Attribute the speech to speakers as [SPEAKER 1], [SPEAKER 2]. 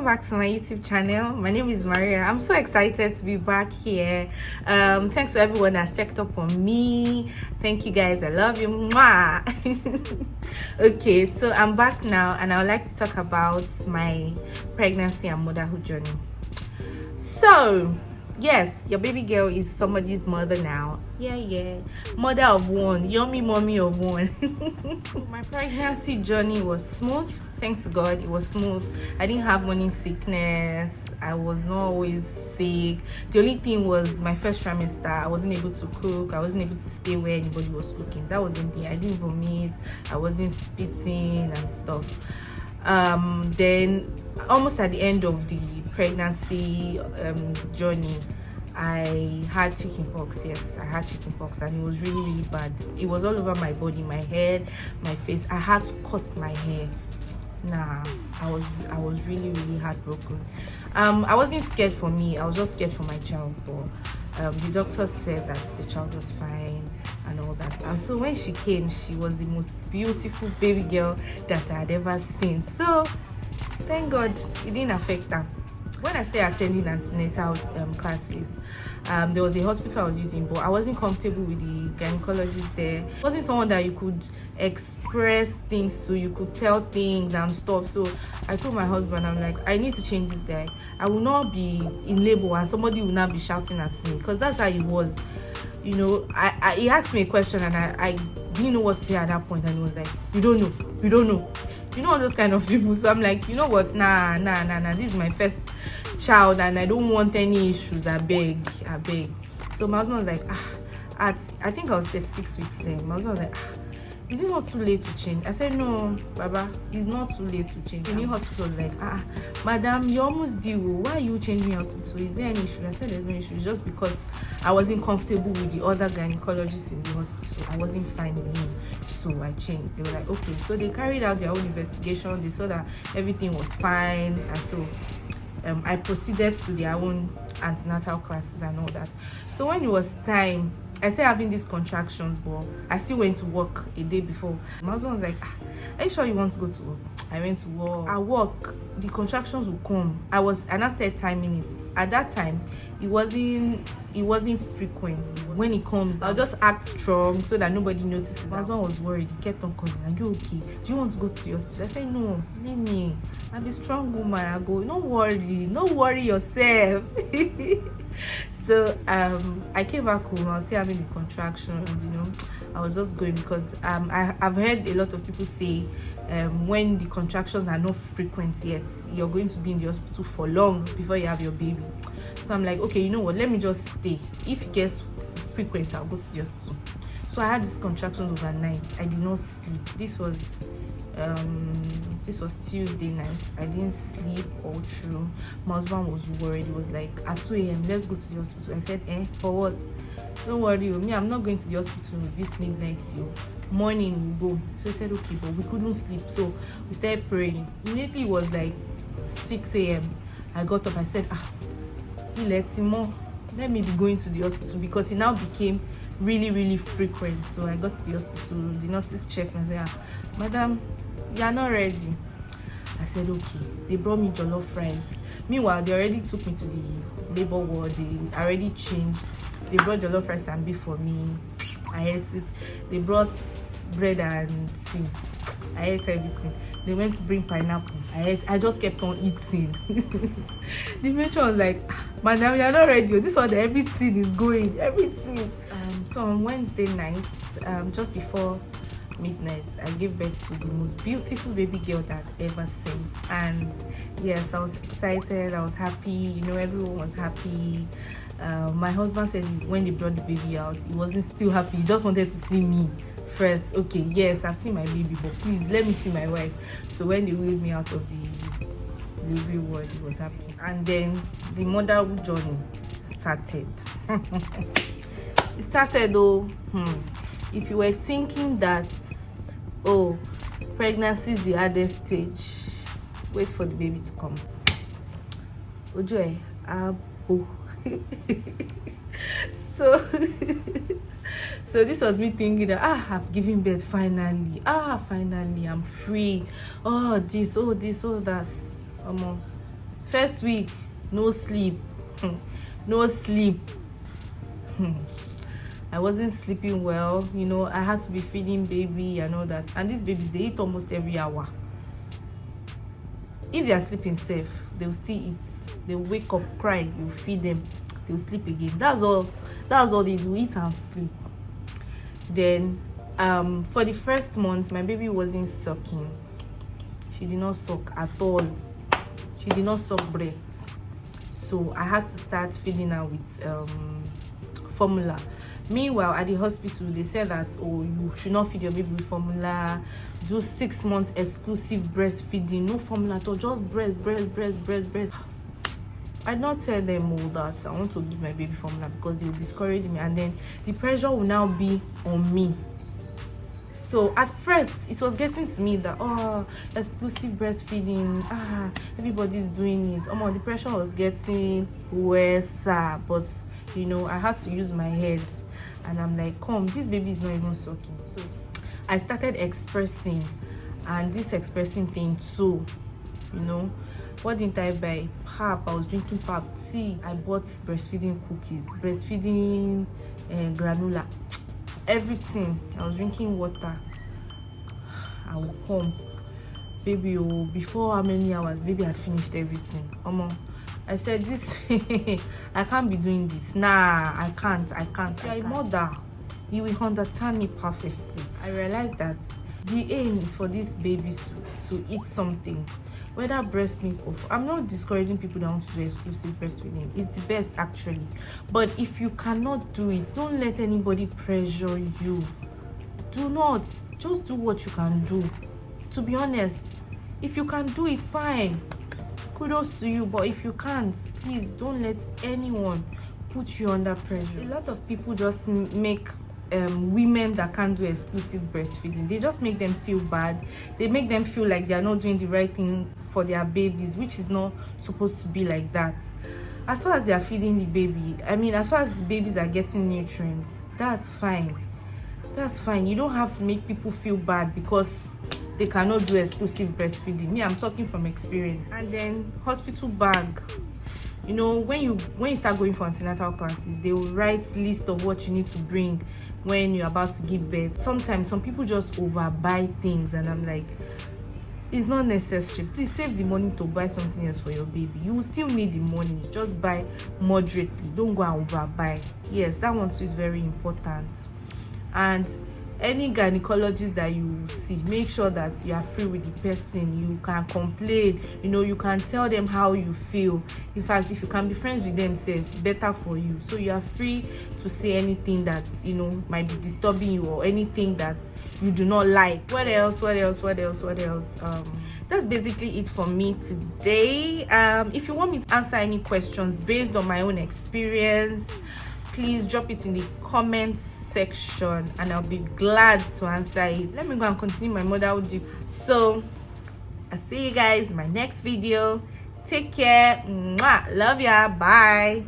[SPEAKER 1] welcome back to my YouTube channel. My name is Maria. I'm so excited to be back here. Thanks to everyone that's checked up on me. Thank you guys. I love you. Mwah. Okay, so I'm back now and I would like to talk about my pregnancy and motherhood journey. So yes, your baby girl is somebody's mother now. Yeah, mother of one, yummy mommy of one. My pregnancy journey was smooth. Thanks to God, it was smooth. I didn't have morning sickness. I was not always sick. The only thing was my first trimester, I wasn't able to cook. I wasn't able to stay where anybody was cooking. That was the thing. I didn't vomit. I wasn't spitting and stuff. Then almost at the end of the pregnancy journey, I had chickenpox. Yes, I had chickenpox, and it was really bad. It was all over my body, my head, my face. I had to cut my hair. I was really heartbroken. I wasn't scared for me. I was just scared for my child. But the doctor said that the child was fine and all that. And so when she came, she was the most beautiful baby girl that I had ever seen. So thank God it didn't affect her. When I started attending antenatal classes, there was a hospital I was using, but I wasn't comfortable with the gynecologist there. It wasn't someone that you could express things to, you could tell things and stuff. So I told my husband, I'm like, I need to change this guy. I will not be in labor and somebody will not be shouting at me, because that's how he was. You know, he asked me a question and I didn't know what to say at that point, and he was like, you don't know. You know, all those kind of people. So I'm like, you know what, nah, this is my first child and I don't want any issues. I beg. So my husband was like, I think I was 36 weeks then. My husband was like, is it not too late to change? I said, no, Baba, it's not too late to change. The new hospital was like, madam, you're almost due. Why are you changing hospital? Is there any issue? I said, there's no issue. It's just because I wasn't comfortable with the other gynecologists in the hospital. I wasn't fine with him, so I changed. They were like, okay. So they carried out their own investigation. They saw that everything was fine, and so I proceeded to their own antenatal classes and all that. So when it was time, I started having these contractions, but I still went to work a day before. My husband was like, are you sure you want to go to work? I went to work. At work, the contractions would come. And I started timing it. At that time, it wasn't frequent. When it comes, I'll just act strong so that nobody notices. My husband was worried. He kept on calling. Are you okay? Do you want to go to the hospital? I said, no, leave me. I'm a strong woman. I go, don't worry yourself. So I came back home. I was still having the contractions, you know. I was just going because I've heard a lot of people say when the contractions are not frequent yet, you're going to be in the hospital for long before you have your baby. So I'm like, okay, you know what, let me just stay. If it gets frequent, I'll go to the hospital. So I had these contractions overnight. I did not sleep. This was Tuesday night. I didn't sleep all through. My husband was worried. He was like, at 2 a.m. let's go to the hospital. I said, for what? Don't worry, me, I'm not going to the hospital this midnight till morning we'll go. So he said, okay, but we couldn't sleep, so we started praying. Immediately it was like 6 a.m. I got up. I said, let me be going to the hospital, because it now became really frequent. So I got to the hospital. The nurses checked me and said, madam, you are not ready. I said, okay. They brought me jollof rice. Meanwhile, they already took me to the labor ward. They already changed. They brought jollof rice and beef for me. I ate it. They brought bread and tea. I ate everything. They went to bring pineapple. I just kept on eating. The matron was like, madam, you are not ready. This one, everything is going. Everything. So on Wednesday night, just before midnight, I gave birth to the most beautiful baby girl that I've ever seen. And yes, I was excited. I was happy. You know, everyone was happy. My husband said when they brought the baby out, he wasn't still happy. He just wanted to see me first. Okay, yes, I've seen my baby, but please let me see my wife. So when they wheeled me out of the delivery ward, he was happy. And then the motherhood journey started. It started though. If you were thinking that, pregnancy is the hardest stage, wait for the baby to come. Ojoy, so this was me thinking that I've given birth finally. Finally I'm free. This, that. First week, no sleep. No sleep. I wasn't sleeping well, you know. I had to be feeding baby and all that, and these babies, they eat almost every hour. If they are sleeping safe, they'll still eat. They'll wake up, cry, you feed them, they'll sleep again. That's all they do, eat and sleep. Then for the first month, my baby wasn't sucking. She did not suck at all. She did not suck breasts. So I had to start feeding her with formula. Meanwhile, at the hospital, they said that, oh, you should not feed your baby with formula. Do 6 months exclusive breastfeeding. No formula at all, just breast. I did not tell them all that I want to give my baby formula, because they will discourage me, and then the pressure will now be on me. So at first it was getting to me that, oh, exclusive breastfeeding, everybody's doing it. The pressure was getting worse, but you know, I had to use my head, and I'm like, come, this baby is not even sucking. So I started expressing, and this expressing thing too, you know. What didn't I buy? Pap. I was drinking pap. Tea. I bought breastfeeding cookies, breastfeeding granola, everything. I was drinking water. I will come, baby. Oh, before how many hours? Baby has finished everything. I said, this I can't be doing this. Nah, I can't. If you're a mother, you will understand me perfectly. I realized that the aim is for these babies to eat something, whether breast milk or I'm not discouraging people that want to do exclusive breastfeeding. It's the best, actually. But if you cannot do it, don't let anybody pressure you. Do not. Just do what you can do. To be honest, if you can do it, fine, kudos to you. But if you can't, please don't let anyone put you under pressure. A lot of people just make women that can't do exclusive breastfeeding, they just make them feel bad. They make them feel like they are not doing the right thing for their babies, which is not supposed to be like that. As far as they are feeding the baby, I mean, as far as the babies are getting nutrients, that's fine. You don't have to make people feel bad because they cannot do exclusive breastfeeding. Me, I'm talking from experience. And then hospital bag, you know, when you start going for antenatal classes, they will write list of what you need to bring when you're about to give birth. Sometimes some people just overbuy things, and I'm like, it's not necessary. Please save the money to buy something else for your baby. You will still need the money, just buy moderately. Don't go and overbuy. Yes, that one too is very important. And any gynecologist that you see, make sure that you are free with the person. You can complain, you know, you can tell them how you feel. In fact, if you can be friends with them, better for you. So you are free to say anything that, you know, might be disturbing you, or anything that you do not like. What else? That's basically it for me today. If you want me to answer any questions based on my own experience, please drop it in the comments section, and I'll be glad to answer it. Let me go and continue my motherhood duty. So I'll see you guys in my next video. Take care. Mwah. Love ya. Bye.